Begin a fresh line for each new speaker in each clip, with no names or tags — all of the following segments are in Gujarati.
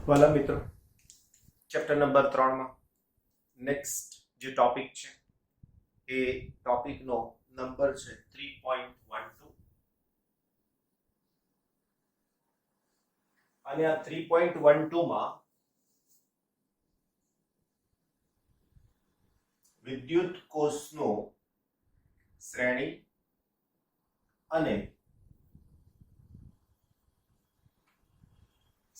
વાલા મિત્રો, ચેપ્ટર નંબર 3 માં નેક્સ્ટ જે ટોપિક છે એ ટોપિકનો નંબર છે 3.12 અને આ 3.12 માં વિદ્યુત કોષનો શ્રેણી અને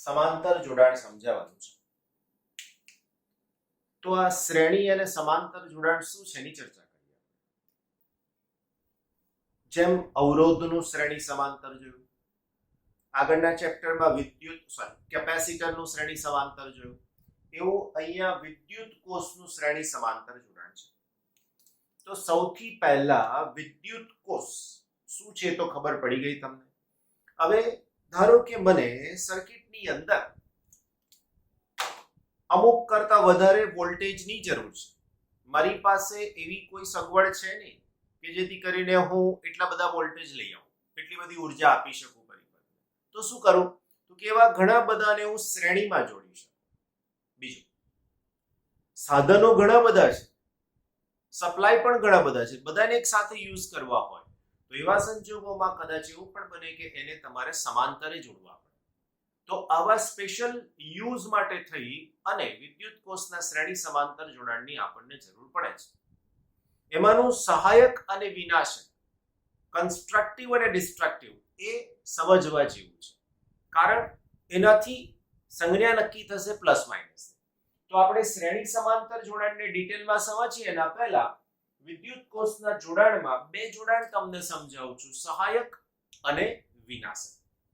સમાંતર જોડાણ સમજાવવાનું છે. તો આ શ્રેણી અને સમાંતર જોડાણ શું છે એની ચર્ચા કરીએ. જેમ અવરોધનું શ્રેણી સમાંતર જોયું, આગળના ચેપ્ટરમાં કેપેસિટરનું શ્રેણી સમાંતર જોયું, એવું અહીંયા વિદ્યુત કોષનું શ્રેણી સમાંતર જોડાણ છે. તો સૌથી પહેલા વિદ્યુત કોષ શું છે તો ખબર પડી ગઈ તમને. હવે ધારો કે મને સર્કિટની અંદર અમુક કરતા વધારે વોલ્ટેજની જરૂર છે. મારી પાસે એવી કોઈ સગવડ છે નહીં કે જેથી કરીને હું એટલા બધા વોલ્ટેજ લઈ આવું, એટલી બધી ઉર્જા આપી શકું પરિબળને. તો શું કરું? તો કે એવા ઘણા બધાને હું શ્રેણીમાં જોડી શકું. બીજું, સાધનો ઘણા બધા છે, સપ્લાય પણ ઘણા બધા છે, બધાને એક સાથે યુઝ કરવા હોય તો એવા સંજોગોમાં કદાચ એવું પણ બને કે એને તમારે સમાંતરે જોડવા પડે. તો આવા સ્પેશિયલ યુઝ માટે થઈ અને વિદ્યુત કોષના શ્રેણી સમાંતર જોડાણની આપણને જરૂર પડે છે. એમાંનું સહાયક અને વિનાશક, કન્સ્ટ્રક્ટિવ અને ડિસ્ટ્રક્ટિવ, એ સમજવા જેવું છે, કારણ એનાથી સંજ્ઞા નક્કી થશે પ્લસ માઇનસ. તો આપણે શ્રેણી સમાંતર જોડાણને ડિટેલમાં સમજીએ એના પહેલા વિદ્યુત કોષના જોડાણમાં બે જોડાણ તમને સમજાવું છું, સહાયક અને વિનાશક.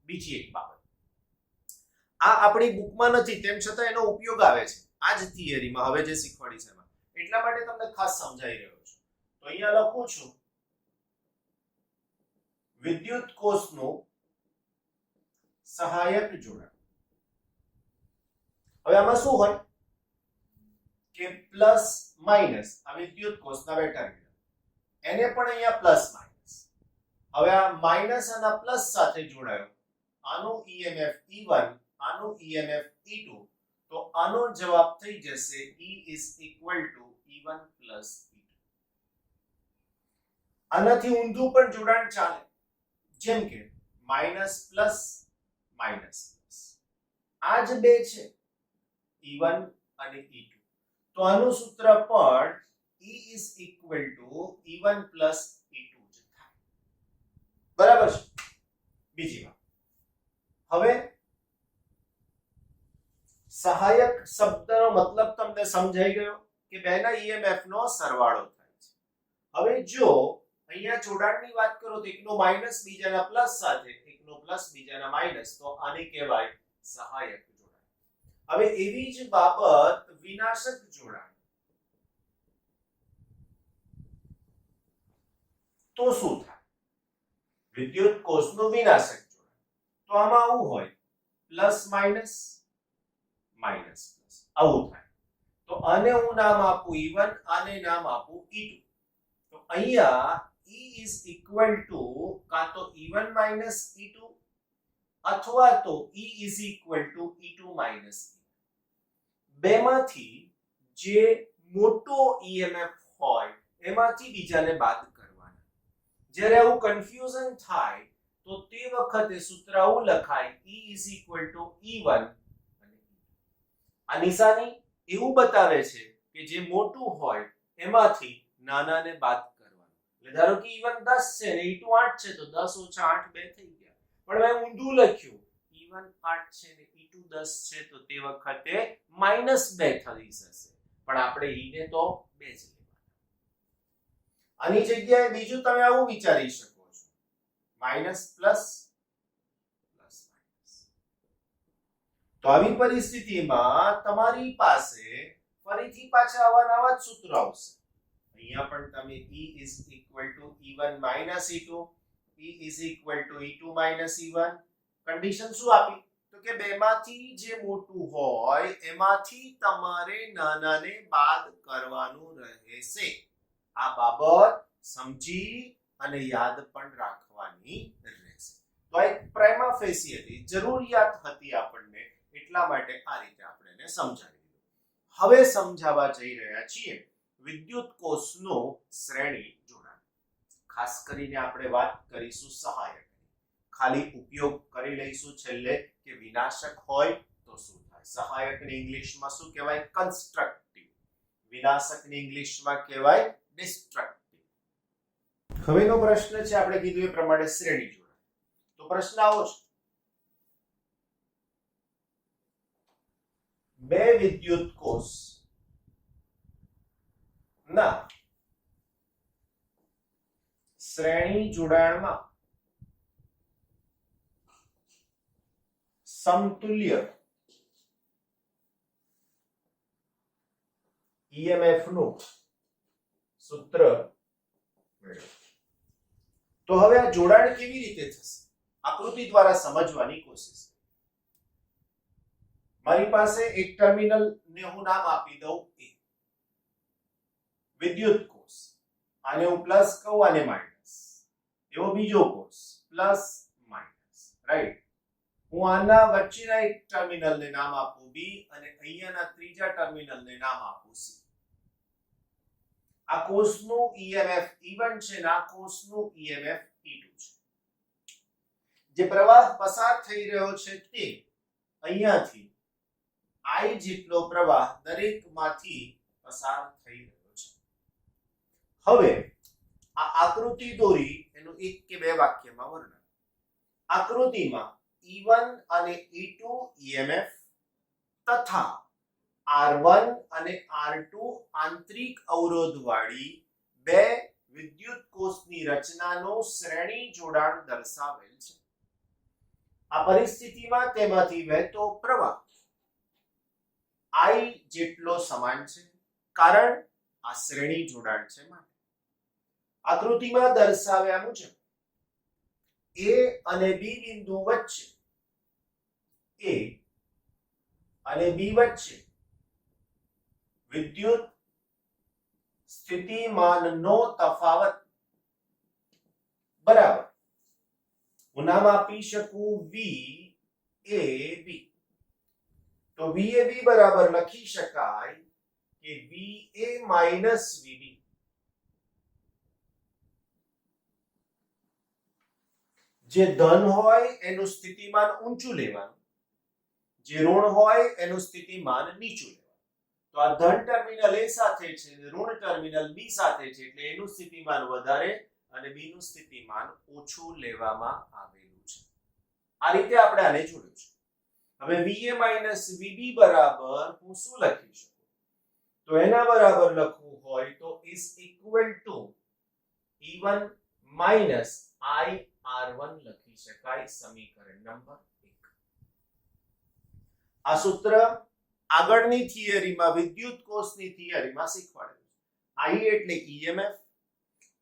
બીજી એક બાબત, આ આપણી બુકમાં નથી તેમ છતાં એનો ઉપયોગ આવે છે આ જ થિયરીમાં હવે જે શીખવાડી છે એમાં, એટલા માટે તમને ખાસ સમજાઈ રહ્યો છું. તો અહીંયા લખું છું વિદ્યુત કોષનું સહાયક જોડાણ. હવે આમાં શું હોય કે પ્લસ માઇનસ, આ વિદ્યુત કોષના બે ટર્મિનલ, એને પણ અહીંયા પ્લસ માઇનસ. હવે આ માઇનસ અને પ્લસ સાથે જોડાયો, આનું EMF E1, આનું EMF E2, તો આનો જવાબ થઈ જશે E is equal to E1 plus E2. આનાથી ઊંધું પણ જોડાણ ચાલે, જેમ કે માઇનસ પ્લસ માઇનસ પ્લસ, આ જ બે છે E1 અને E2. તો આનું સૂત્ર પણ E is equal to E1 plus E2 જ થાય. બરાબર છે? બીજી વાત, હવે સહાયક શબ્દનો મતલબ તમને સમજાઈ ગયો કે બેના EMF નો સરવાળો થાય છે. હવે જો અહીંયા જોડાણની વાત કરો તો એકનો માઇનસ બીજાના પ્લસ સાથે, એકનો પ્લસ બીજાના માઇનસ, તો આને કહેવાય સહાયક જોડાણ. હવે એવી જ બાબત વિનાશક જોડાણ. તો શું થાય? વિદ્યુત કોષનું વિનાશક જોડાણ, તો આમાં આવું હોય પ્લસ માઇનસ માઇનસ પ્લસ, આવું થાય. તો આને હું નામ આપું E1, આને નામ આપું E2. તો અહીંયા E is equal to કાં તો E1 minus E2 અથવા તો E is equal to E2 minus E1. બેમાંથી જે મોટો EMF હોય એમાંથી બીજાને બાદ કરવાના. જ્યારે આવું કન્ફ્યુઝન થાય તો તે વખતે સૂત્ર આવું લખાય E is equal to E1 અને E2. આ નિશાની એવું બતાવે છે કે જે મોટું હોય એમાંથી નાનાને બાદ કરવાનું. એટલે ધારો કે E1 10 છે ને E2 8 છે તો 10 ઓછા 8 2 થઈ ગયા. પણ મેં ઊંધું લખ્યું, E1 8 છે ને E2 10 છે તો તે વખતે -2 થઈ જશે, પણ આપણે E ને તો 2 જ લેવાના. આની જગ્યાએ બીજું તમે આવું વિચારી શકો છો, માઇનસ પ્લસ પ્લસ માઇનસ. તો આવી પરિસ્થિતિમાં તમારી પાસે ફરીથી પાછા આવા નવા જ સૂત્ર આવશે. અહીંયા પણ તમે E is equal to E1 minus E2, E is equal to E2 minus E1. Condition શું આપી? તો કે બેમાંથી જે મોટું હોય એમાંથી તમારે નાનાને બાદ કરવાનું રહેશે. આ બાબત સમજી અને યાદ પણ રાખવાની રહેશે. તો એક પ્રાઇમા ફેસી હતી, જરૂરિયાત હતી આપણને, એટલા એટલા માટે આ રીતે આપણે એને સમજાવી દીધું। હવે સમજાવવા જઈ રહ્યા છીએ વિદ્યુત કોષનું શ્રેણી જોડાણ। ખાસ કરીને આપણે વાત કરીશું સહાયક, ખાલી ઉપયોગ કરી લઈશું છેલ્લે કે વિનાશક હોય તો શું થાય। સહાયકને ઇંગ્લિશમાં શું કહેવાય? કન્સ્ટ્રક્ટિવ। વિનાશકને ઇંગ્લિશમાં કહેવાય ડિસ્ટ્રક્ટિવ। હવેનો પ્રશ્ન છે આપણે કીધું એ પ્રમાણે શ્રેણી જોડાણ। તો પ્રશ્ન આવો છે, બે વિદ્યુત કોષ ના શ્રેણી જોડાણમાં સમતુલ્ય EMF નું સૂત્ર મેળવો। તો હવે આ જોડાણ કેવી રીતે થશે? આકૃતિ દ્વારા સમજવાની કોશિશ। મારી પાસે એક ટર્મિનલ ને હું નામ આપી દઉં A, વિદ્યુત કોષ, આને હું પ્લસ કહું આને માઈનસ, એવો બીજો કોષ પ્લસ માઈનસ, રાઈટ। હું આના વચ્ચેના એક ટર્મિનલને નામ આપું B અને અહીંયાના ત્રીજા ટર્મિનલને નામ આપું C। આ કોષનું EMF E1 છે અને આ કોષનું EMF E2 છે। જે પ્રવાહ પસાર થઈ રહ્યો છે તે અહીંયાથી I જેટલો પ્રવાહ દરેકમાંથી પસાર થઈ રહ્યો છે। હવે આ આકૃતિ દોરી એનું એક કે બે વાક્યમાં વર્ણન। આકૃતિમાં E1 અને E2 EMF તથા R1 અને R2 આંતરિક અવરોધવાળી બે વિદ્યુત કોષની રચનાનો શ્રેણી જોડાણ દર્શાવેલ છે। આ પરિસ્થિતિમાં તેમાંથી વહેતો પ્રવાહ I જેટલો સમાન છે, કારણ આ શ્રેણી જોડાણ છે માટે। આકૃતિમાં દર્શાવ્યા મુજબ A અને B બિંદુ વચ્ચે A અને B વચ્ચે વિદ્યુત સ્થિતિમાનનો તફાવત બરાબર, હું નામ આપી શકું VAB। તો VAB બરાબર લખી શકાય કે VA માઈનસ VB। જે ધન હોય એનું સ્થિતિમાન ઊંચું લેવાનું, જે ઋણ હોય એનું સ્થિતિમાન નીચું લેવાનું। તો આ ધન ટર્મિનલ A સાથે છે, ઋણ ટર્મિનલ B સાથે છે, એટલે એનું સ્થિતિમાન વધારે અને B નું સ્થિતિમાન ઓછું લેવામાં આવેલું છે। આ રીતે આપણે આને જોડ્યું છે। હવે VA માઈનસ VB બરાબર હું શું લખી શકું? તો એના બરાબર લખવું હોય તો is equal to E1 minus IR1 લખી શકાય, સમીકરણ નંબર 1। આ સૂત્ર આગળની થિયરીમાં, વિદ્યુત કોષની થિયરીમાં શીખવાડેલું છે। I એટલે EMF,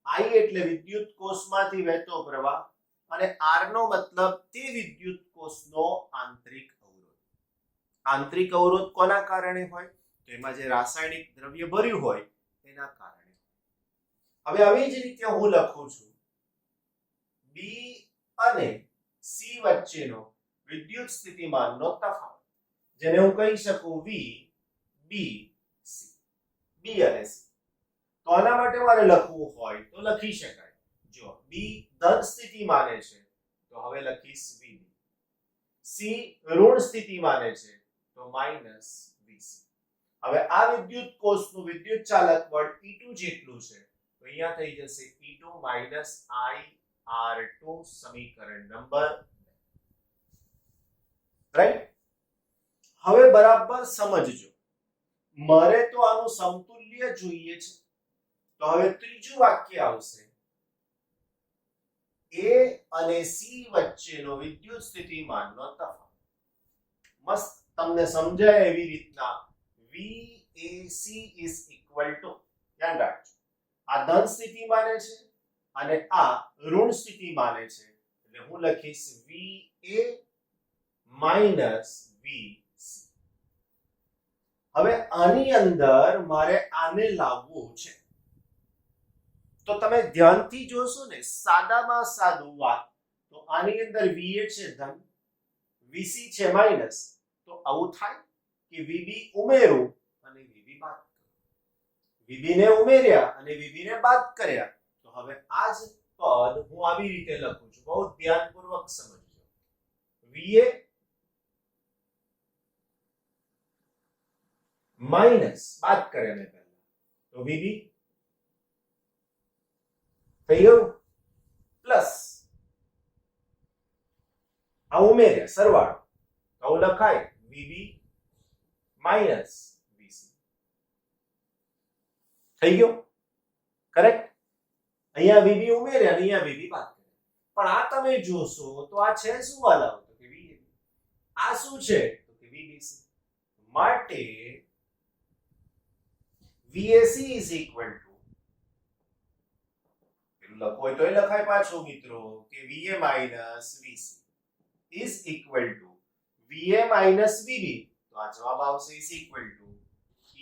I એટલે વિદ્યુત કોષમાંથી વહેતો પ્રવાહ અને R નો મતલબ તે વિદ્યુત કોષનો આંતરિક અવરોધ। આંતરિક અવરોધ કોના કારણે હોય? તો એમાં જે રાસાયણિક દ્રવ્ય ભર્યું હોય એના કારણે। હવે આવી જ રીતે હું લખું છું B અને C વચ્ચેનો વિદ્યુત સ્થિતિમાનનો તફાવત, જેને હું કહી શકું V B C, B અને C। તો આના માટે મારે લખવું હોય તો લખી શકાય। જો B ધન સ્થિતિ માને છે તો હવે લખીશ VB, C ઋણ સ્થિતિ માને છે તો માઈનસ VC। હવે આ વિદ્યુત કોષનું વિદ્યુત ચાલક બળ E2 જેટલું છે, તો અહીંયા થઈ જશે E2 માઈનસ IR2, સમીકરણ નંબર 2, રાઈટ। હવે બરાબર સમજજો, મારે તો આનું સમતુલ્ય જોઈએ છે। તો હવે ત્રીજું વાક્ય આવશે, A અને C વચ્ચેનો વિદ્યુત સ્થિતિમાનનો તફાવત। મસ્ત તમને સમજાય એવી રીતના VAC is equal to, ધ્યાન રાખજો, આ ધન સ્થિતિ માને છે અને આ ઋણ સ્થિતિ માને છે, એટલે હું લખીશ VA માઈનસ VC। હવે આની અંદર મારે આને લાવવું છે, તો તમે ધ્યાનથી જોશો ને, સાદામાં સાદું વાત, તો આની અંદર VA છે ધન, VC છે માઈનસ, તો આવું થાય કે VB ઉમેરો અને VB બાદ કરો. VB ને ઉમેર્યા અને VB ને બાદ કર્યા. તો હવે આ જ પદ હું આવી રીતે લખું છું. બહુ ધ્યાનપૂર્વક સમજજો. VA માઈનસ બાદ કર્યા મેં પહેલા. તો VB થઈ ગયું પ્લસ આ ઉમેર્યા સરવાળો. તો આવું લખાય VB માઈનસ VC. થઈ ગયો કરેક્ટ. અહીંયા VB ઉમેર્યા અને અહીંયા VB બાદ કર્યા. પણ આ તમે જોશો તો આ છે શું વાલા? તો કે VAB. આ શું છે? તો કે VBC. માટે VAC is equal to, પેલું લખો હોય તો એ લખાય પાછું મિત્રો કે VA minus VC is equal to VA minus VB. તો આ જવાબ આવશે is equal to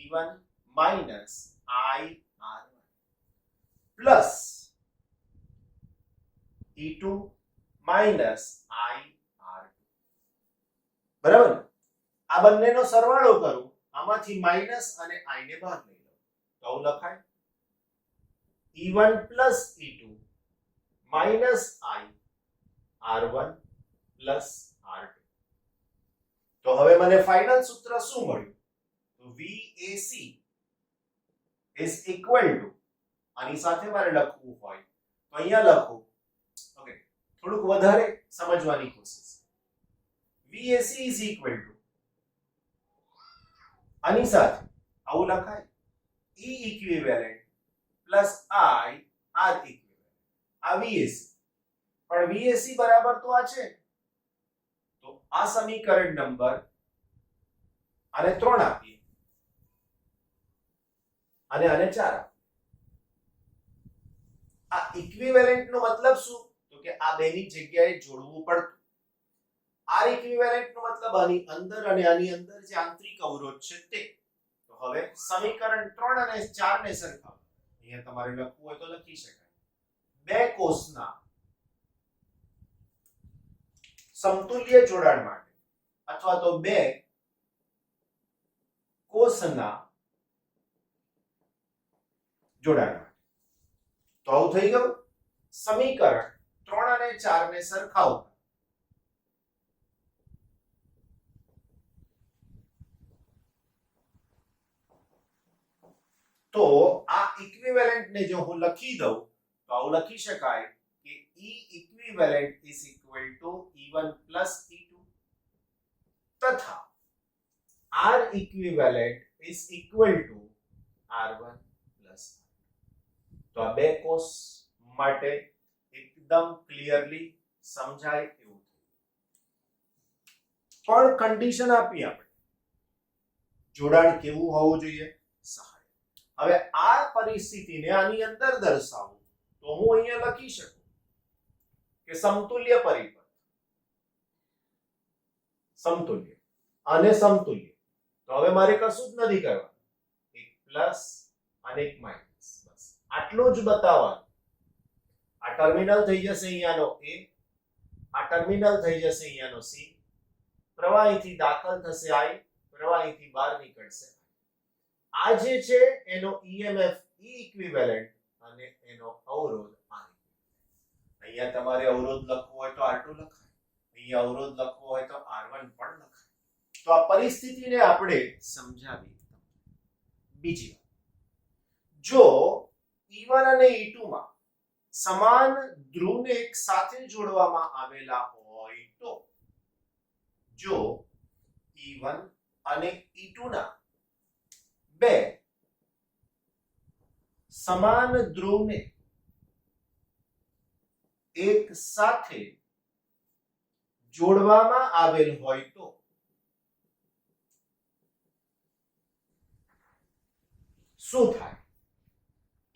E1 minus IR1 plus E2 minus IR2. બરાબર. આ બંનેનો સરવાળો કરું, આમાંથી માઈનસ અને I ને બહાર લઈ લો. તો આવું લખાય E1 plus E2 minus IR1 plus R2. તો હવે મને ફાઇનલ સૂત્ર શું મળ્યું? તો VAC is equal to, આની સાથે મારે લખવું હોય તો અહીંયા લખું. ઓકે, થોડુંક વધારે સમજવાની કોશિશ. VAC is equal to, આની સાથે આવું લખાય E equivalent plus I R equivalent. આ VAC. પણ VAC બરાબર તો આ છે. તો આ સમીકરણ નંબર આને 3 આપીએ અને આને 4 આપીએ. આ ઇક્વિવેલેન્ટ નો મતલબ શું? તો કે આ બેની જગ્યાએ જોડવું પડતું. આર ઇક્વિવેલેન્ટ નો મતલબ આની અંદર અને આની અંદર જે આંતરિક અવરોધ છે તે. તો હવે સમીકરણ 3 અને 4 ને સરખાવો. અહીંયા તમારે લખવું હોય તો લખી શકાય. બે કોષના સમતુલ્ય જોડાણ માટે અથવા તો બે કોષના જોડાણ માટે. તો આવું થઈ ગયું. સમીકરણ 3 અને 4 ને સરખાવો. તો આ ઇક્વિવેલેન્ટ ને જો હું લખી દઉં તો આવું લખી શકાય કે E equivalent is equal to E1 plus E2 તથા R equivalent is equal to R1 plus R2. તો આ બે કોષ માટે એકદમ ક્લિયરલી સમજાય એવું થયું. પણ કન્ડિશન આપી આપણે, જોડાણ કેવું હોવું જોઈએ? સહાય. હવે આ પરિસ્થિતિને આની અંદર દર્શાવું તો હું અહીંયા લખી શકું કે સમતુલ્ય પરિપથ, સમતુલ્ય અને સમતુલ્ય. તો હવે મારે કશું જ નથી કરવાનું, એક પ્લસ અને એક માઈનસ, બસ આટલું જ બતાવવાનું. આ ટર્મિનલ થઈ જશે અહીંયાનો A, આ ટર્મિનલ થઈ જશે અહીંયાનો C, પ્રવાહીથી દાખલ થશે I, પ્રવાહીથી બહાર નીકળશે. આ જે છે એનો EMF E equivalent અને એનો અવરોધ R. અહીંયા તમારે અવરોધ લખવો હોય તો R2 લખાય, અહીંયા અવરોધ લખવો હોય તો R1 પણ લખાય. તો આ પરિસ્થિતિને આપણે સમજાવી. બીજી વાત, જો E1 અને E2 માં સમાન ધ્રુવને એક સાથે જોડવામાં આવેલા હોય તો, જો E1 અને E2 ના બે સમાન ધ્રુવને એક સાથે જોડવામાં આવેલ હોય તો શું થાય?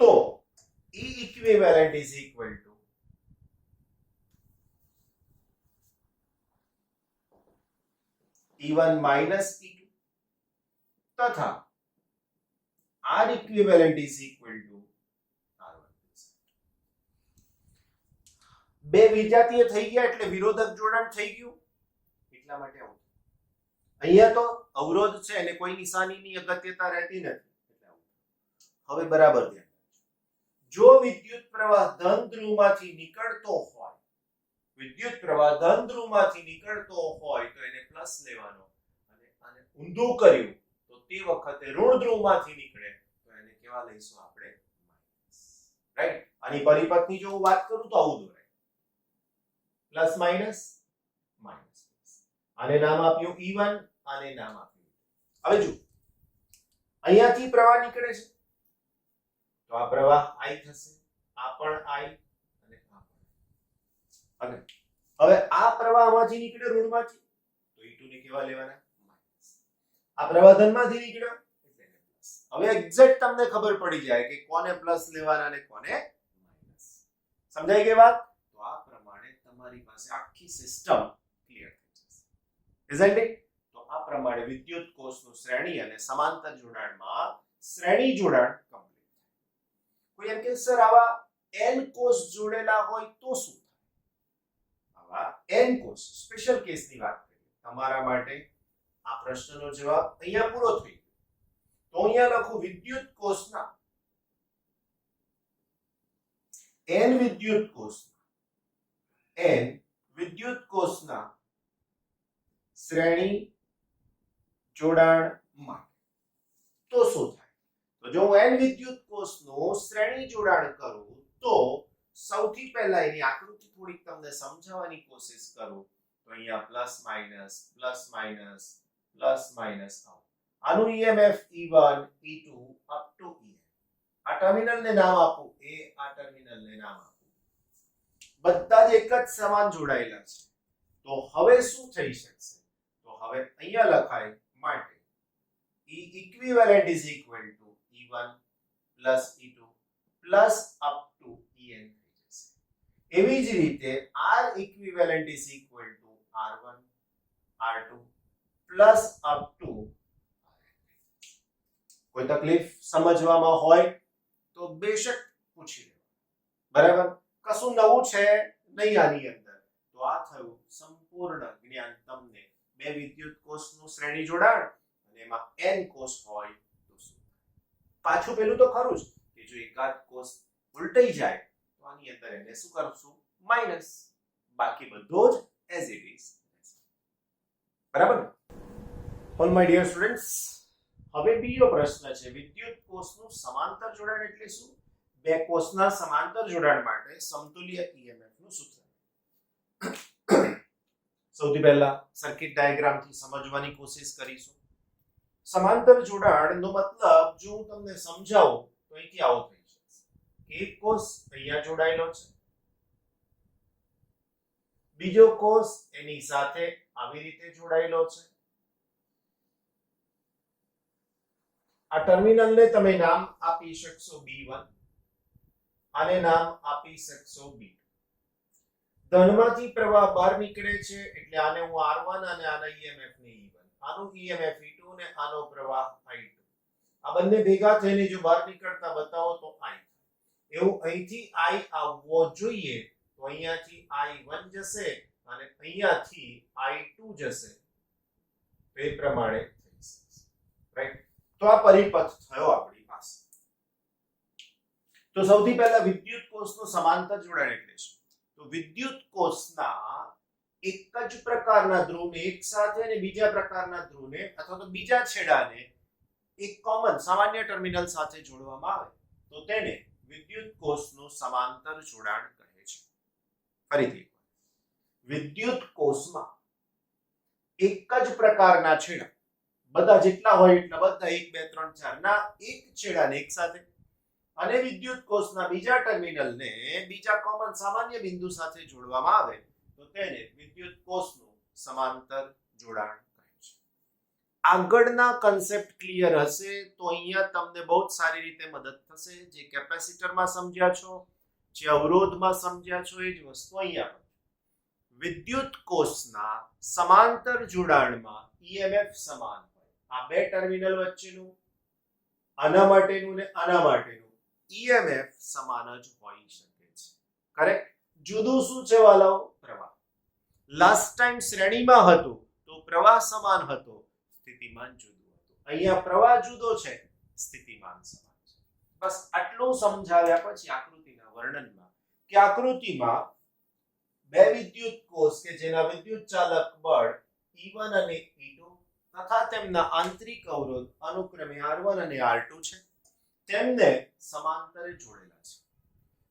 તો E equivalent is equal to E1 minus E2 તથા R equivalent is equal to R1. બે વિજાતીય થઈ ગયા એટલે વિરોધક જોડાણ થઈ ગયું, એટલા માટે આવું. અહીંયા તો અવરોધ છે અને કોઈ નિશાનીની અગત્યતા રહેતી નથી. હવે બરાબર ધ્યાન રાખજો. જો વિદ્યુત પ્રવાહ ધન ધ્રુવમાંથી નીકળતો હોય, વિદ્યુત પ્રવાહ ધન ધ્રુવમાંથી નીકળતો હોય તો એને પ્લસ લેવાનો, અને આને ઊંધું કર્યું તો તે વખતે ઋણ ધ્રુવમાંથી નીકળે તો એને કેવા લઈશું આપણે? માઈનસ. રાઈટ? આની પરિપથની જો હું વાત કરું તો આવું દોરાય, પ્લસ માઈનસ માઈનસ. આને નામ આપ્યું E1, આને નામ આપ્યું. હવે જો અહીંયાથી પ્રવાહ નીકળે છે તો આ પ્રવાહ I થશે, આ પણ I અને આ પણ. અને હવે આ પ્રવાહમાંથી નીકળે ઋણમાંથી તો E2 ને કેવા લેવાના? માઈનસ. આ પ્રવાહ ધનમાંથી નીકળ્યો એટલે પ્લસ. હવે એક્ઝેક્ટ તમને ખબર પડી જાય કે કોને પ્લસ લેવાના અને કોને માઈનસ. સમજાઈ ગઈ વાત? તો આ પ્રમાણે તમારી પાસે આખી સિસ્ટમ ક્લિયર થઈ જશે. Isn't it? તો આ પ્રમાણે વિદ્યુત કોષનું શ્રેણી અને સમાંતર જોડાણમાં શ્રેણી જોડાણ કમ્પ્લીટ. કોઈ એમ કે સર આવા n કોષ જોડેલા હોય તો શું થાય? આવા n કોષ સ્પેશિયલ કેસની વાત કરીએ તમારા માટે આ પ્રશ્નનો જવાબ અહીંયા પૂરો થઈ ગયો. તો અહીંયા લખું વિદ્યુત કોષના n વિદ્યુત કોષના શ્રેણી જોડાણ માટે તો શું થાય? તો જો હું n વિદ્યુત કોષનું શ્રેણી જોડાણ કરું તો સૌથી પહેલા એની આકૃતિ થોડીક તમને સમજાવવાની કોશિશ કરું તો અહીંયા પ્લસ માઈનસ આવું. આનું EMF E1 E2 up to EN. આ ટર્મિનલને નામ આપું A, આ ટર્મિનલને નામ આપું. બધા જ એક જ સમાન જોડાયેલા છે. તો હવે શું થઈ શકશે? તો હવે અહીંયા લખાય માટે E equivalent is equal to E1 plus E2 plus up to EN થઈ જશે. એવી જ રીતે R equivalent is equal to R1 R2 plus up to RN. કોઈ તકલીફ સમજવામાં હોય તો બેશક પૂછી લો. બરાબર? કશું નવું છે નહીં આની અંદર. તો આ થયું સંપૂર્ણ જ્ઞાન તમને બે વિદ્યુત કોષનું શ્રેણી જોડાણ અને એમાં n કોષ હોય તો શું. પાછું પેલું તો ખરું જ કે જો એકાદ કોષ ઉલટાઈ જાય તો આની અંદર એને શું કરશું? માઈનસ. બાકી બધો જ એઝ ઇટ ઇઝ. બરાબર? ઓલ માય ડિયર સ્ટુડન્ટ્સ, હવે બીજો પ્રશ્ન છે વિદ્યુત કોષનું સમાંતર જોડાણ એટલે શું? બે કોષના સમાંતર જોડાણ માટે સમતુલ્ય EMF નું સૂત્ર. સૌથી પહેલા સર્કિટ ડાયાગ્રામથી સમજવાની કોશિશ કરીશું. સમાંતર જોડાણનો મતલબ જો હું તમને સમજાવું તો અહીંથી આવો થઈ જશે. એક કોષ અહીંયા જોડાયેલો છે, બીજો કોષ એની સાથે આવી રીતે જોડાયેલો છે. આ ટર્મિનલને તમે નામ આપી શકશો B1, આને નામ આપી શકશો B2. ધનમાંથી પ્રવાહ બહાર નીકળે છે એટલે આને હું R1 અને આના EMF ને E1, આનું EMF E2 ને આનો પ્રવાહ I2. આ બંને ભેગા થઈને જો બહાર નીકળતા બતાવો તો I. એવું અહીંથી I આવવો જોઈએ તો અહીંયાથી I1 જશે અને અહીંયાથી I2 જશે. તો એ પ્રમાણે થઈ શકશે. રાઈટ? તો આ પરિપથ થયો આપણી પાસે. તો સૌથી પહેલા વિદ્યુત કોષનું સમાંતર જોડાણ એટલે શું? તો વિદ્યુત કોષના એક જ પ્રકારના ધ્રુવને એક સાથે અને બીજા પ્રકારના ધ્રુવને અથવા તો બીજા છેડાને એક કોમન સામાન્ય ટર્મિનલ સાથે જોડવામાં આવે તો તેને વિદ્યુત કોષનું સમાંતર જોડાણ કહે છે. ફરીથી વિદ્યુત કોષમાં એક જ પ્રકારના છેડા, બધા જેટલા હોય એટલા બધા 1 2 3 4 ના એક છેડાને એક સાથે અને વિદ્યુત કોષના બીજા ટર્મિનલને બીજા કોમન સામાન્ય બિંદુ સાથે જોડવામાં આવે તો તેને વિદ્યુત કોષનું સમાંતર જોડાણ કહે છે. આગળના કન્સેપ્ટ ક્લિયર હશે તો અહીંયા તમને બહુ જ સારી રીતે મદદ થશે. જે કેપેસિટરમાં સમજ્યા છો, જે અવરોધમાં સમજ્યા છો, એ જ વસ્તુ અહીંયા પણ. વિદ્યુત કોષના સમાંતર જોડાણમાં EMF સમાન હોય. આ બે ટર્મિનલ વચ્ચેનું આના માટેનું ને આના માટેનું EMF સમાન જ હોઈ શકે છે. કરેક્ટ? જુદું શું છે વાલાઓ? પ્રવાહ. લાસ્ટ ટાઈમ શ્રેણીમાં હતું તો પ્રવાહ સમાન હતો, સ્થિતિમાન જુદું હતું. અહીંયા પ્રવાહ જુદો છે, સ્થિતિમાન સમાન છે. બસ આટલું સમજાવ્યા પછી આકૃતિના વર્ણનમાં કે આકૃતિમાં બે વિદ્યુત કોષ કે જેના વિદ્યુત ચાલક બળ E1 અને E2 તથા તેમના આંતરિક અવરોધ અનુક્રમે R1 અને R2 છે, તેમને સમાંતરે જોડેલા છે.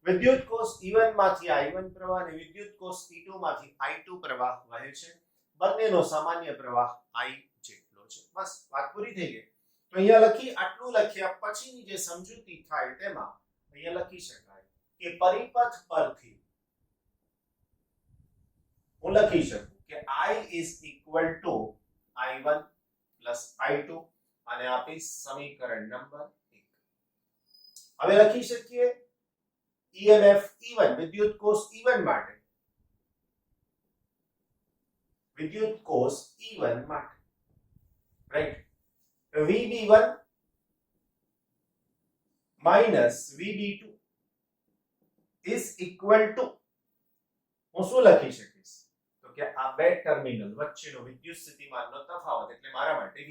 વિદ્યુત કોષ E1 માંથી I1 પ્રવાહ અને વિદ્યુત કોષ E2 માંથી I2 પ્રવાહ વહે છે. બંનેનો સામાન્ય પ્રવાહ I જેટલો છે. બસ વાત પૂરી થઈ ગઈ. તો અહીંયા આટલું લખ્યા પછીની જે સમજૂતી થાય તેમાં અહીંયા લખી શકાય કે પરિપથ પરથી હું લખી શકું કે I is equal to I1 plus I2 અને આપીશ સમીકરણ નંબર 1. હવે લખી શકીએ EMF E1 વિદ્યુત કોષ E1 માટે right VB1 minus VB2 is equal to હું શું લખી શકીશ તો કે આ બે ટર્મિનલ વચ્ચેનો વિદ્યુત સ્થિતિમાનનો તફાવત એટલે મારા માટે V.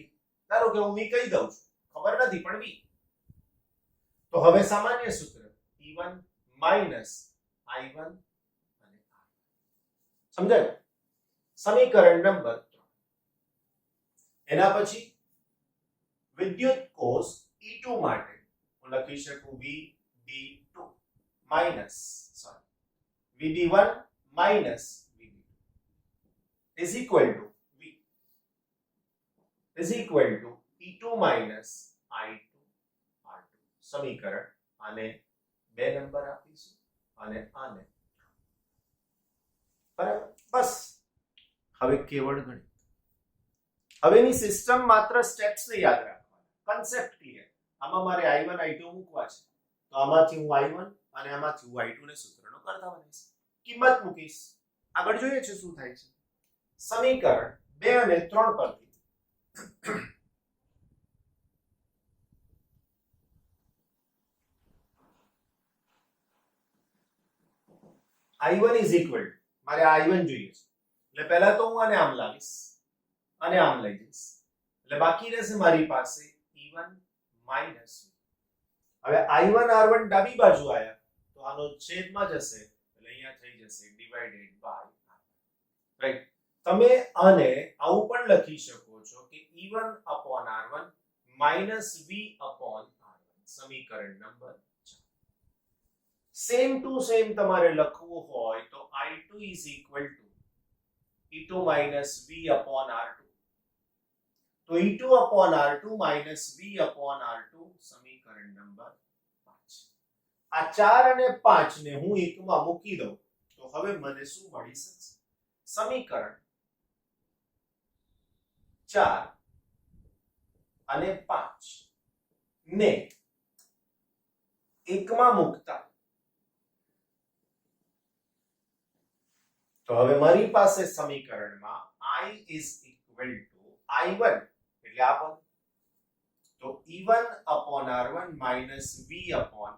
ધારો કે હું V કહી દઉં છું, ખબર નથી પણ V. તો હવે સામાન્ય સૂત્ર E1 minus I1 અને R. સમજાયું? સમીકરણ નંબર 3. એના પછી વિદ્યુત કોષ E2 માટે હું લખી શકું VB1 minus VB2 is equal to V is equal to E2 minus I2 R2. સમીકરણ આને 2 નંબર આપીશું અને આને બરાબર. બસ હવે કેવળ ગણિત. હવેની સિસ્ટમ માત્ર સ્ટેપ્સ ને યાદ રાખવાના, કન્સેપ્ટ ક્લિયર. આમાં મારે I1 I2 મૂકવા છે તો આમાંથી હું I1 અને આમાંથી હું I2 ને સૂત્રનો કરતા બનાવીશ, કિંમત મૂકીશ. આગળ જોઈએ છે શું થાય છે. સમીકરણ 2 અને 3 પરથી I1 is equal to મારે I1 જોઈએ છે એટલે પહેલા તો હું આને આમ લાવીશ અને આમ લઈ જઈશ એટલે બાકી રહેશે મારી પાસે E1 minus. હવે I1 R1 ડાબી બાજુ આયા તો આનો છેદમાં જશે એટલે અહીંયા થઈ જશે ડિવાઇડેડ બાય R. રાઈટ. તમે આને આવું પણ લખી શકો છો કે E1 upon R1 minus V upon R1. સમીકરણ નંબર 4. સેમ ટુ સેમ તમારે લખવું હોય તો I2 is equal to E2 minus V upon R2. તો E2 upon R2 minus V upon R2 સમીકરણ નંબર 5. આ 4 અને 5 ને હું એકમાં મૂકી દઉં તો હવે મને શું મળી શકશે? સમીકરણ 4 અને 5 ને એકમાં મૂકતા તો હવે મારી પાસે સમીકરણમાં I is equal to I1 એટલે આ પદ તો E1 upon R1 minus V upon R1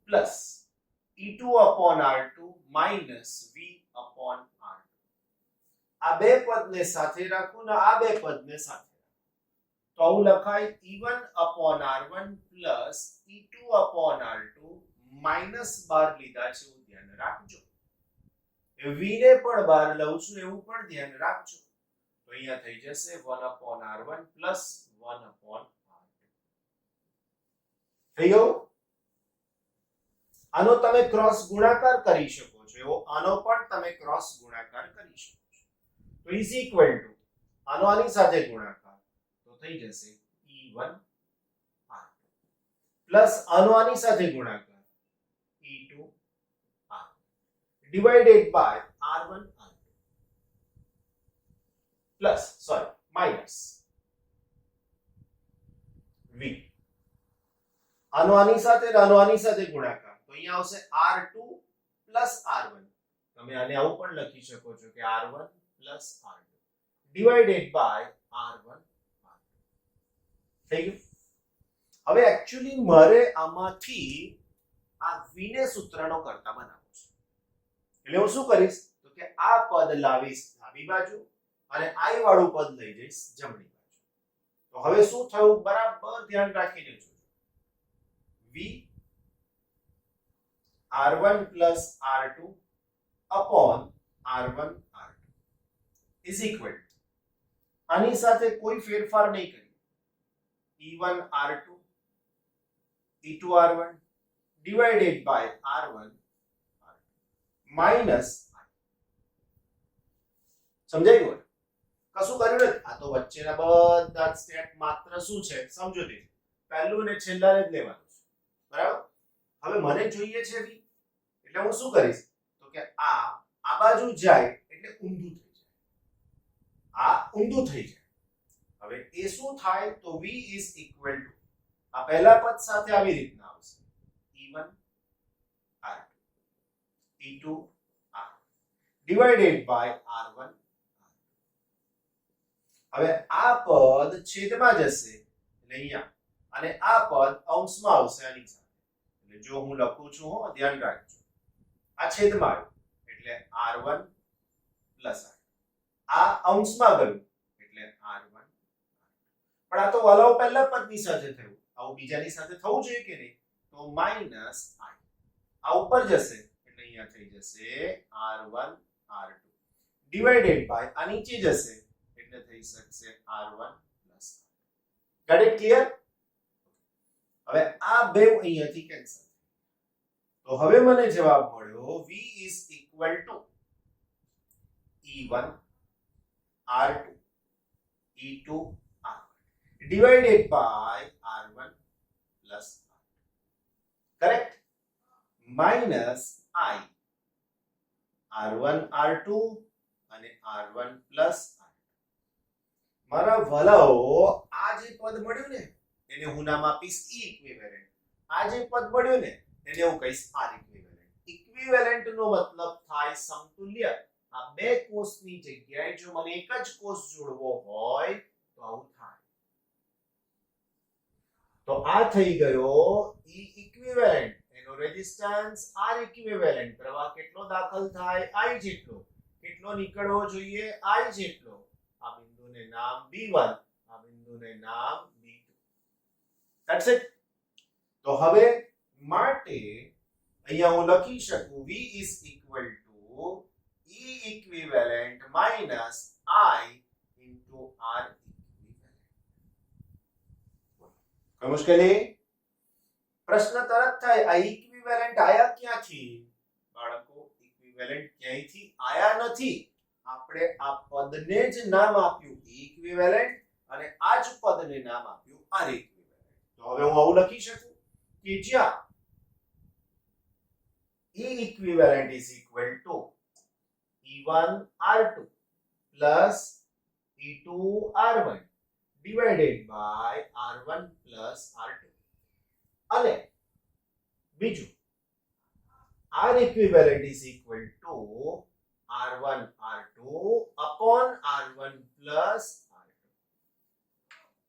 plus E2 upon R2 minus V upon R2. આ બે પદને સાથે રાખું ને આ બે પદને સાથે તો આવું લખાય E1 upon R1 plus E2 upon R2 minus 12 લીધા છે એવું ધ્યાન રાખજો. V ને પણ 12 લઉં છું એવું પણ ધ્યાન રાખજો. તો અહીંયા થઈ જશે 1 upon R1 plus 1 upon R2. થઈ ગયું? આનો તમે ક્રોસ ગુણાકાર કરી શકો છો, એવો આનો પણ તમે ક્રોસ ગુણાકાર કરી શકો છો. તો ઇઝ ઇક્વલ ટુ આનો આની સાથે ગુણાકાર તો થઈ જશે E1 R2 પ્લસ આનો આની સાથે ગુણાકાર E2 R divided by R1 R2 plus minus V. આનો આની સાથે ગુણાકાર તો અહીંયા આવશે R2 plus R1. તમે આને આવું પણ લખી શકો છો કે R1 plus R2 divided by R1 R2. થઈ ગયું? હવે એક્ચ્યુઅલી મારે આમાંથી આ V ને સૂત્રનો કરતા બનાવવો છે. એટલે હું શું કરીશ તો કે આ પદ લાવીશ ડાબી બાજુ અને i વાળું પદ લઈ જઈશ જમણી બાજુ. તો હવે શું થયું બરાબર ધ્યાન રાખીને જોજો. v r1 plus r2 upon r1 r2 is equal to, આની સાથે કોઈ ફેરફાર નહીં કરીએ, e1 r2 e2 r1 divided by r1 r2 minus i. સમજાયું? કશું કર્યું નથી. આ તો વચ્ચેના બધા સ્ટેપ માત્ર શું છે સમજૂતી. પહેલું ને છેલ્લા જ લેવાનું છે, બરાબર? હવે મને જોઈએ છે v, એટલે હું શું કરીશ તો કે આ બાજુ જાય એટલે ઊંધું થઈ જાય, આ ઊંધું થઈ જાય. હવે એ શું થાય તો v is equal to, આ પહેલા પદ સાથે આવી રીતના આવશે, e1 r2 e2 r divided by r1. હવે આ પદ છેદમાં જશે એટલે અહીંયા, અને આ પદ અંશમાં આવશે આની સાથે. એટલે જો હું લખું છું, ધ્યાન રાખજો, આ છેદમાં આવ્યું એટલે r1 plus r, આ અંશમાં ગયું એટલે r1. પણ આ તો વલાવ પહેલા પદની સાથે થયું, આવું બીજાની સાથે થવું જોઈએ કે નહીં? તો માઈનસ i, આ ઉપર જશે એટલે અહીંયા થઈ જશે r1 r2 divided by, આ નીચે જશે એટલે થઈ શકશે r1 plus r. Get it clear? હવે આ બે અહીંયાથી કેન્સલ. તો હવે મને જવાબ મળ્યો v is equal to e1 r2 e2 r1 divided by r1 plus r. Correct? Minus i r1 r2 અને r1 plus r. મારા વલાઓ આ જે પદ મળ્યું ને એને હું નામ આપીશ e ઇક્વિવેલેન્ટ. આ જે પદ મળ્યું ને એને હું કહીશ r ઇક્વિવેલેન્ટ. ઇક્વિવેલેન્ટ નો મતલબ થાય સમતુલ્ય. આ બે કોષની જગ્યાએ જો મને એક જ કોષ જોડવો હોય તો આવું થાય. તો આ થઈ ગયો e ઇક્વિવેલેન્ટ, એનો રેઝિસ્ટન્સ r ઇક્વિવેલેન્ટ. પ્રવાહ કેટલો દાખલ થાય? i જેટલો. કેટલો નીકળવો જોઈએ? i જેટલો. આ બિંદુને નામ b1, આ બિંદુને નામ b2. That's it. તો હવે માટે અહીંયા હું લખી શકું v is equal to e equivalent minus i into r equivalent. કોઈ મુશ્કેલી? પ્રશ્ન તરત થાય, આ ઇક્વિવેલેન્ટ આયા ક્યાંથી? બાળકો, ઇક્વિવેલેન્ટ ક્યાંયથી આયા નથી. આપણે આ પદને જ નામ આપ્યું ઇક્વિવેલેન્ટ અને આ જ પદને નામ આપ્યું r ઇક્વિવેલેન્ટ. તો હવે હું આવું લખી શકું કે જ્યાં e equivalent is equal to e1 r2 plus e2 r1 divided by r1 plus r2. અને બીજું r equivalent is equal to r1 r2 upon r1 plus r2.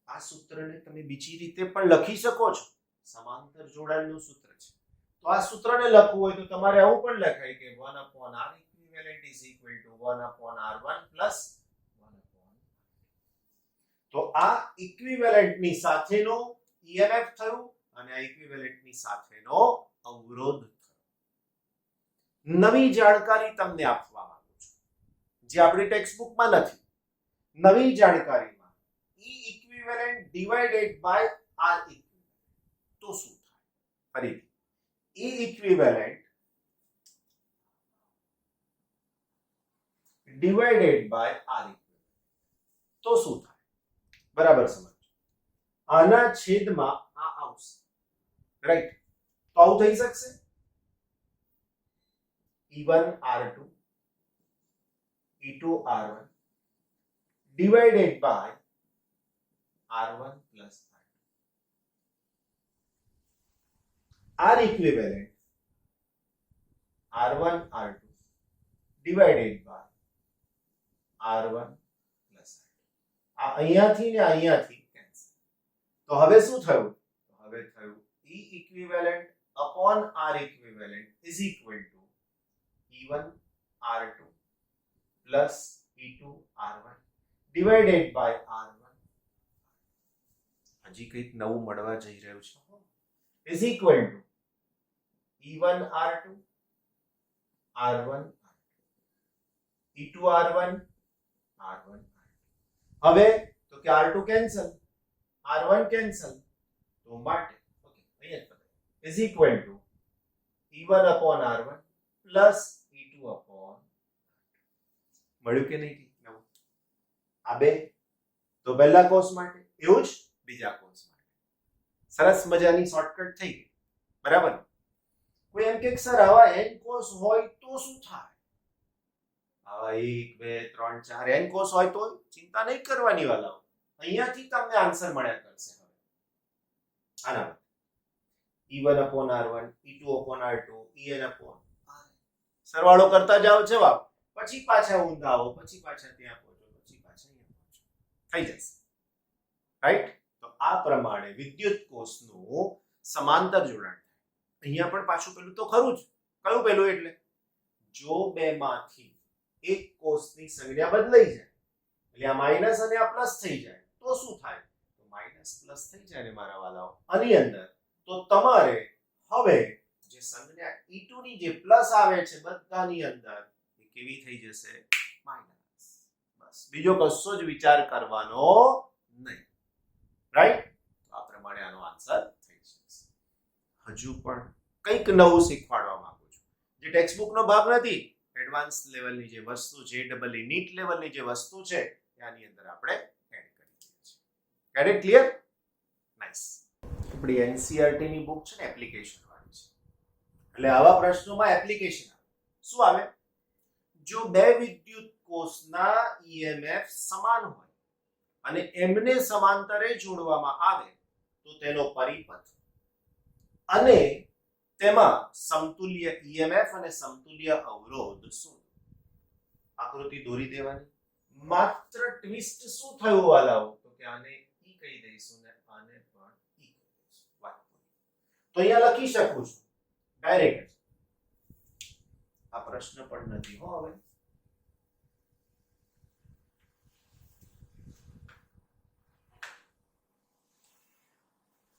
આ સૂત્રને તમે બીજી રીતે પણ લખી શકો છો, સમાંતર જોડાણનું સૂત્ર છે. તો આ સૂત્રને લખવું હોય તો તમારે આવું પણ લખાય કે 1 upon r equivalent is equal to 1 upon r1 plus 1 upon. તો આ ઇક્વિવેલેન્ટ ની સાથેનો EMF થયું અને આ ઇક્વિવેલેન્ટ ની સાથેનો અવરોધ થયો. નવી જાણકારી તમને આપવા માંગુ છું જે આપણી ટેક્સ્ટબુકમાં નથી. નવી જાણકારીમાં E equivalent divided by R equivalent તો શું થાય? ફરીથી E equivalent divided by R equivalent તો શું થાય? બરાબર સમજો. આના છેદમાં આ આવશે, રાઈટ? તો આવું થઈ શકશે. E1 R2 E2 R1 divided by R1 plus R2. R equivalent R1 R2 divided by R1 plus R2. આ અહીંયાથી ને અહીંયાથી કેન્સલ. તો હવે શું થયું? તો હવે થયું E equivalent upon R equivalent is equal to E1 R2 plus E2 R1 divided by r1 હજી કંઈક નવું મળવા જઈ રહ્યું છે is equal to e1 r2 r1 e2 r1 r1 હવે તો કે r2 કેન્સલ r1 કેન્સલ તો માટે ઓકે અહીંયા is equal to e1 upon r1 plus e2 upon મળ્યું કે નહીં નવું આ બે તો પહેલા કોસ માટે એવું જ બીજા કોસ માટે સરસ મજાની શોર્ટકટ થઈ ગઈ બરાબર કોઈ એમ કે સર આવા n કોસ હોય તો શું થાય આવા 1 2 3 4 n કોસ હોય તો ચિંતા નહીં કરવાની વાલાઓ અહીંયાથી તમને આન્સર મળ્યા કરશે હવે આના e1 upon r1 e2 upon r2 en upon r સરવાળો કરતા જાઓ જવાબ પછી પાછા ઊંધા આવો પછી પાછા ત્યાં પહોંચો પછી પાછા અહીંયા પહોંચો થઈ જશે રાઈટ તો આ પ્રમાણે વિદ્યુત કોષનું સમાંતર જોડાણ થાય અહીંયા પણ પાછું પેલું તો ખરું જ કયું પેલું એટલે જો બેમાંથી એક કોષની સંજ્ઞા બદલાઈ જાય એટલે આ માઈનસ અને આ પ્લસ થઈ જાય તો શું થાય તો માઈનસ પ્લસ થઈ જાય ને મારા વાલાઓ આની અંદર તો તમારે હવે જે સંજ્ઞા e2 ની જે પ્લસ આવે છે બધાની અંદર એ કેવી થઈ જશે માઈનસ બસ બીજો કશો જ વિચાર કરવાનો નહીં રાઈટ આ પ્રમાણે આનો આન્સર થઈ જશે હજુ પણ કંઈક નવું શીખવાડવા માંગુ છું જે ટેક્સ્ટ બુક નો ભાગ નથી એડવાન્સ લેવલની જે વસ્તુ છે ડબલ નીટ લેવલની જે વસ્તુ છે ત્યાંની અંદર આપણે એડ કરી દઈએ છીએ ગેટ ઇટ ક્લિયર નાઈસ આપણી એનસીઈઆરટી ની બુક છે ને એપ્લિકેશન વાળી છે એટલે આવા પ્રશ્નોમાં એપ્લિકેશન આવે શું આવે જો બે વિદ્યુત કોષના ઈએમએફ સમાન હોય અને એમને સમાંતરે જોડવામાં આવે તો તેનો પરિપથ અને તેમાં સમતુલ્ય ઈએમએફ અને સમતુલ્ય અવરોધ શું આકૃતિ દોરી દેવાની માત્ર ટ્વિસ્ટ શું થયું વાલાઓ તો કે આને ઈ કહી દઈશું ને આને પણ ઈ કહી દઈશું વાત તો અહીંયા લખી શકું છું ડાયરેક્ટ આ પ્રશ્ન પણ નથી હો હવે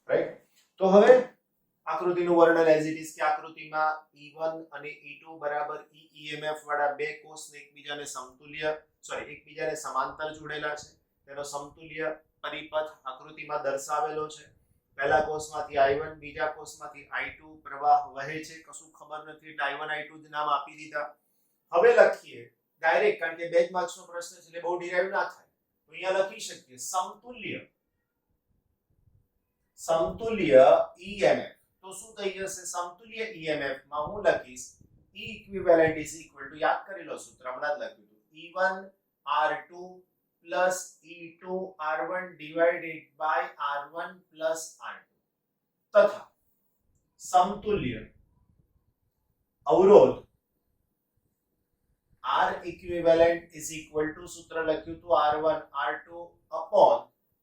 રાઈટ તો હવે આકૃતિનું વર્ણન એઝ ઇટ ઇઝ કે આકૃતિમાં E1 અને E2 બરાબર EMF વાળા બે કોષને એકબીજાને એકબીજાને સમાંતર જોડેલા છે તેનો સમતુલ્ય પરિપથ આકૃતિમાં દર્શાવેલો છે પહેલા કોષમાંથી I1 બીજા કોષમાંથી I2 પ્રવાહ વહે છે કશું ખબર નથી એટલે I1 I2 જ નામ આપી દીધા હવે લખીએ ડાયરેક્ટ કારણ કે બે જ માર્ક્સનો પ્રશ્ન છે એટલે બહુ ડિરાઈવ ના થાય તો અહીંયા લખી શકીએ સમતુલ્ય EMF તો શું થઈ જશે સમતુલ્ય EMF માં હું લખીશ E equivalent is equal to યાદ કરી લો સૂત્ર હમણાં જ લખ્યું હતું E1 R2 plus E2 R1 divided by R1 plus R2 તથા સમતુલ્ય અવરોધ R equivalent is equal to સૂત્ર લખ્યું હતું R1 R2 upon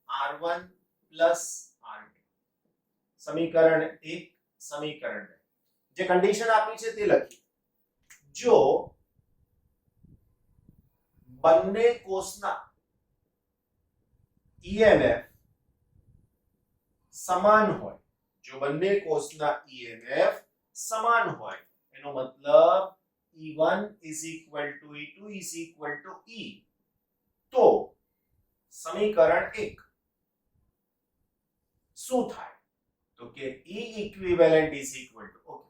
R1 plus R2 સમીકરણ 1 સમીકરણ 2 જે કન્ડિશન આપી છે તે લખી જો બંને કોષના EMF સમાન હોય જો બંને કોષના EMF સમાન હોય એનો મતલબ E1 is equal to E2 is equal to E તો સમીકરણ 1 શું થાય તો કે E equivalent is equal to okay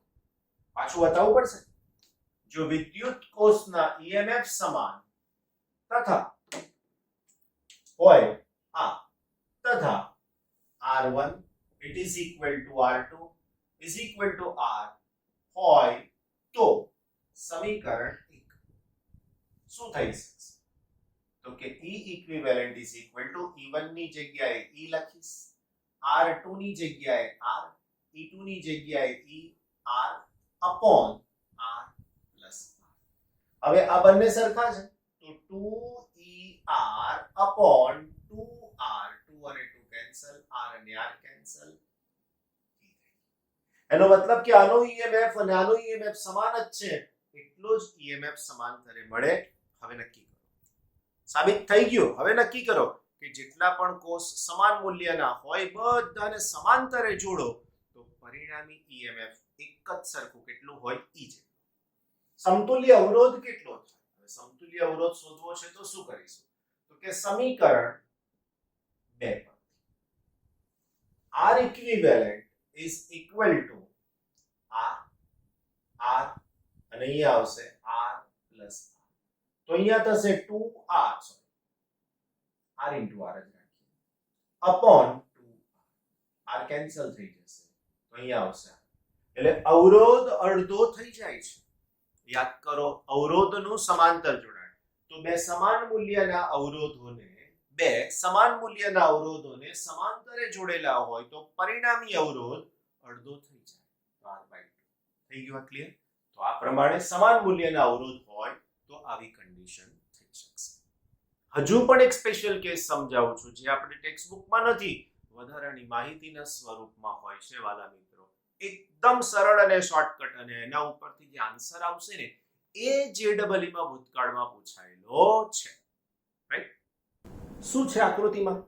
પાછું બતાવવું પડશે જો વિદ્યુત કોષના EMF સમાન તથા હોય તથા R1 it is equal to R2 is equal to R હોય તો સમીકરણ 1 શું થઈ શકશે તો કે E equivalent is equal to E1 ની જગ્યાએ E લખીશ R2 ની જગ્યાએ R E2 ની જગ્યાએ E R upon R plus R હવે આ બંને સરખા છે તો 2ER upon 2R 2 અને 2 કેન્સલ R અને R કેન્સલ એનો મતલબ કે આનો EMF અને આનો EMF સમાન જ છે એટલો જ EMF સમાંતરે મળે હવે નક્કી કરો સાબિત થઈ ગયું. હવે નક્કી કરો કે જેટલા પણ કોષ સમાન મૂલ્યના હોય બધાને સમાંતરે જોડો તો પરિણામી ઈએમએફ એક જ સરખું કેટલું હોય ઈ છે. સમતુલ્ય અવરોધ કેટલો થાય? હવે સમતુલ્ય અવરોધ શોધવો છે તો શું કરીશું? તો કે સમીકરણ 2 પર R equivalent is equal to R અને અહીંયા આવશે R plus R. તો અહીંયા થશે 2R R into R જ રાખીએ upon 2R. R કેન્સલ થઈ જશે તો અહીંયા આવશે એટલે અવરોધ અડધો થઈ જાય છે. યાદ કરો અવરોધનું સમાંતર જોડાણ. તો બે સમાન મૂલ્યના અવરોધોને સમાંતરે જોડેલા હોય તો પરિણામી અવરોધ અડધો થઈ જાય તો R/2 થઈ ગયું. ક્લિયર? તો આ પ્રમાણે સમાન મૂલ્યના અવરોધ હોય તો આવી કન્ડિશન થઈ શકશે. હજુ પણ એક સ્પેશિયલ કેસ સમજાવું છું જે આપણે ટેક્સ્ટ બુકમાં નથી, વધારાની માહિતીના સ્વરૂપમાં હોય છે વાલા મિત્રો. એકદમ સરળ અને શોર્ટકટ, અને એના ઉપરથી જે આન્સર આવશે ને એ JEE માં ભૂતકાળમાં પૂછાયેલો છે. રાઈટ? શું છે આકૃતિમાં?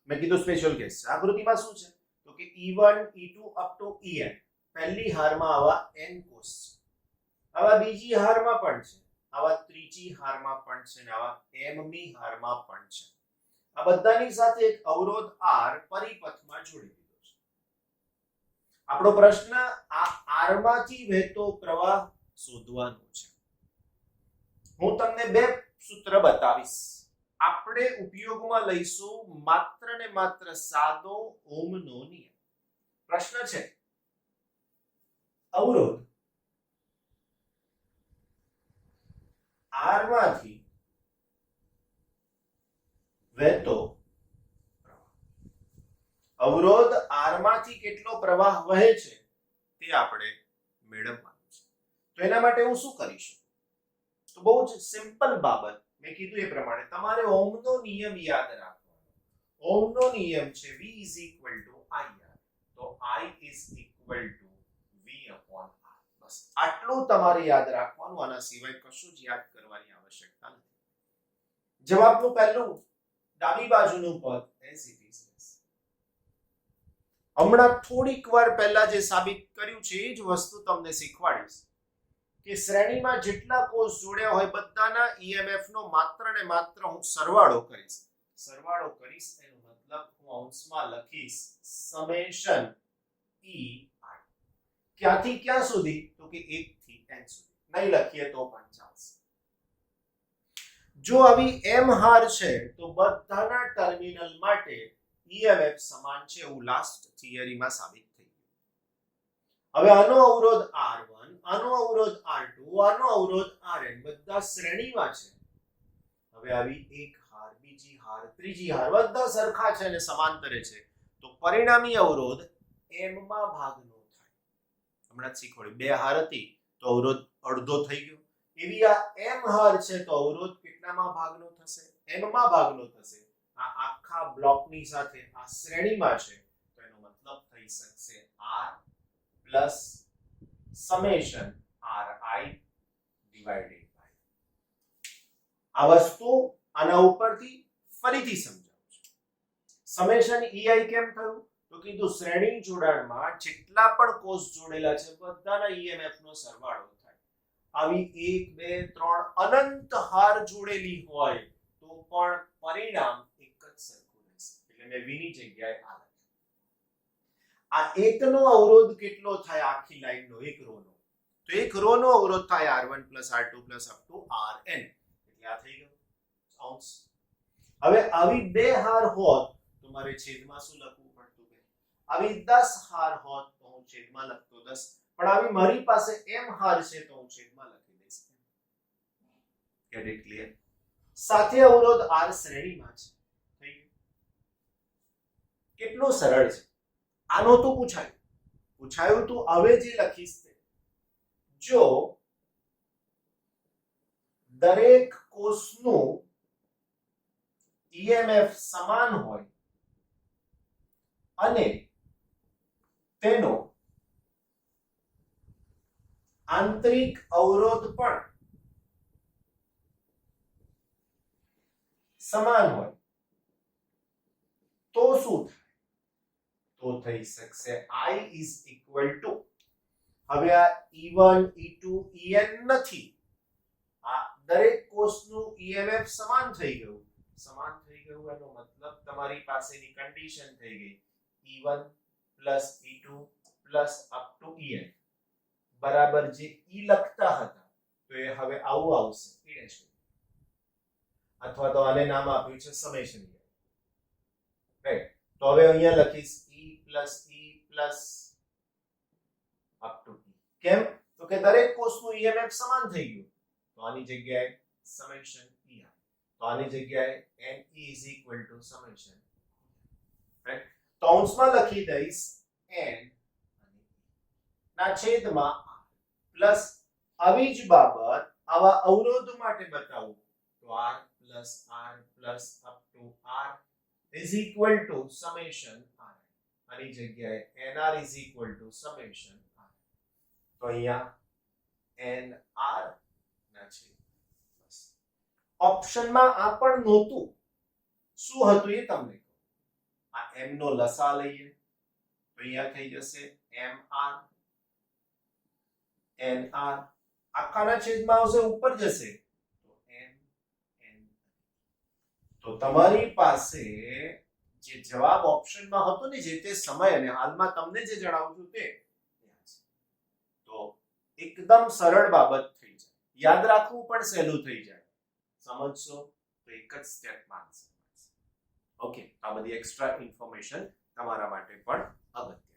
મેં કીધું સ્પેશિયલ કેસ છે. આકૃતિમાં શું છે? તો કે E1 E2 up to En પહેલી હારમાં આવા n કોષ છે, આવા બીજી હારમાં પણ છે, આવા ત્રીજી હારમાં પણ છે, અને આવા mમી હારમાં પણ છે. આ બધાની સાથે એક અવરોધ R પરિપથમાં જોડી દીધો છે. આપણો પ્રશ્ન આ R માંથી વહેતો પ્રવાહ શોધવાનો છે. હું તમને બે સૂત્ર બતાવીશ. આપણે ઉપયોગમાં લઈશું માત્ર ને માત્ર સાદો ઓહમનો નિયમ. પ્રશ્ન છે અવરોધ R માંથી વહેતો પ્રવાહ. અવરોધ R માંથી કેટલો પ્રવાહ વહે છે તે આપણે મેળવવાનું છે. તો એના માટે હું શું કરીશ? તો બહુ જ સિમ્પલ બાબત, મેં કીધું એ પ્રમાણે તમારે ઓહમનો નિયમ યાદ રાખવાનો. ઓહમનો નિયમ છે V is equal to IR. તો I is equal to V upon R. બસ આટલું તમારે યાદ રાખવાનું. આના સિવાય કશું જ યાદ કરવાની આવશ્યકતા નથી. જવાબનું પહેલું ડાબી બાજુનું પદ as it is. હમણાં થોડીક વાર પહેલા જે સાબિત કર્યું છે એ જ વસ્તુ તમને શીખવાડીશ કે શ્રેણીમાં જેટલા કોષ જોડ્યા હોય બધાના ઈએમએફ નો માત્ર ને માત્ર હું સરવાળો કરીશ. એનો મતલબ હું અંશમાં લખીશ સમેશન E I. ક્યાંથી ક્યાં સુધી? તો કે 1 થી n સુધી. નહીં લખીએ તો પણ ચાલશે. જો આવી m હાર છે તો બધાના ટર્મિનલ માટે ઈએમએફ સમાન છે એવું લાસ્ટ થિયરીમાં સાબિત થઈ ગયું. હવે આનો અવરોધ R1, આનો અવરોધ R2, આનો અવરોધ Rn બધા શ્રેણીમાં છે. હવે આવી એક હાર, બીજી હાર, ત્રીજી હાર બધા સરખા છે અને સમાંતરે છે તો પરિણામી અવરોધ m માં ભાગનો થાય. હમણાં જ શીખવાડ્યું. બે હાર હતી તો અવરોધ અડધો થઈ ગયો. એવી આ m હાર છે તો અવરોધ કેટલામાં ભાગનો થશે? m માં ભાગનો થશે. આ આખા બ્લોકની સાથે આ શ્રેણીમાં છે તો એનો મતલબ થઈ શકશે R plus summation Ri divided by. આ વસ્તુ આના ઉપરથી ફરીથી સમજાવું છું. સમેશન Ei કેમ થયું? તો કીધું શ્રેણી જોડાણમાં જેટલા પણ કોષ જોડેલા છે બધાના ઈએમએફ નો સરવાળો થાય. આવી 1 2 3 અનંત હાર જોડેલી હોય તો પણ પરિણામ એક જ સરખું રહેશે. એટલે મેં v ની જગ્યાએ આ લખ્યું. આ એકનો અવરોધ કેટલો થાય? આખી લાઈનનો, એક રોનો. તો એક રોનો અવરોધ થાય R1 R2 up to Rn. એટલે આ થઈ ગયો અંશ. હવે આવી બે હાર હોત તો મારે છેદમાં શું લખવું પડતું? આવી 10 હાર હોત તો હું છેદમાં લખતો 10, પણ આવી મારી પાસે m હાર છે તો હું છેદમાં લખી દઈશ. Get it clear? સાથે અવરોધ R શ્રેણીમાં છે. થઈ ગયું. કેટલું સરળ છે. આનો તો પૂછાયું તો હવે જે લખીશ તે, જો દરેક કોષનું ઈએમએફ સમાન હોય અને તેનો આંતરિક અવરોધ પણ સમાન હોય તો શું થાય? તો થઈ શકશે I is equal to, હવે આ E1 E2 En નથી, આ દરેક કોષનું EMF સમાન થઈ ગયું એનો મતલબ તમારી પાસેની કન્ડિશન થઈ ગઈ E1 E2 up to En બરાબર જે E લખતા હતા તો એ હવે આવું આવશે E ડેશ, અથવા તો આને નામ આપ્યું છે સમેશન, રાઈટ? તો હવે અહીંયા લખીશ E up to E. કેમ? તો કે દરેક કોષનું EMF સમાન થઈ ગયું, તો આની જગ્યાએ સમેશન E, તો આની જગ્યાએ Ne is equal to summation, right? તો અંશમાં લખી દઈશ n ના છેદમાં પ્લસ આવી જ બાબત આવા અવરોધ માટે બતાવું તો r up to r is equal to summation r, આની જગ્યાએ nr is equal to summation r, તો અહીંયા nr ના છેદ બસ. ઓપ્શનમાં આ પણ નહોતું, શું હતું એ તમને કહું. આ m નો લસા લઈએ તો અહીંયા થઈ જશે mr, nr આખાના છેદમાં આવશે, ઉપર જશે તો n. તો તમારી પાસે જે જવાબ ઓપ્શનમાં હતો ને જે તે સમય અને હાલમાં તમને જે જણાવું છું તે, તો એકદમ સરળ બાબત થઈ જાય, યાદ રાખવું પણ સહેલું થઈ જાય, સમજશો તો એક જ સ્ટેપમાં આન્સર મળશે. ઓકે, આ બધી એક્સ્ટ્રા ઇન્ફોર્મેશન તમારા માટે પણ અગત્ય.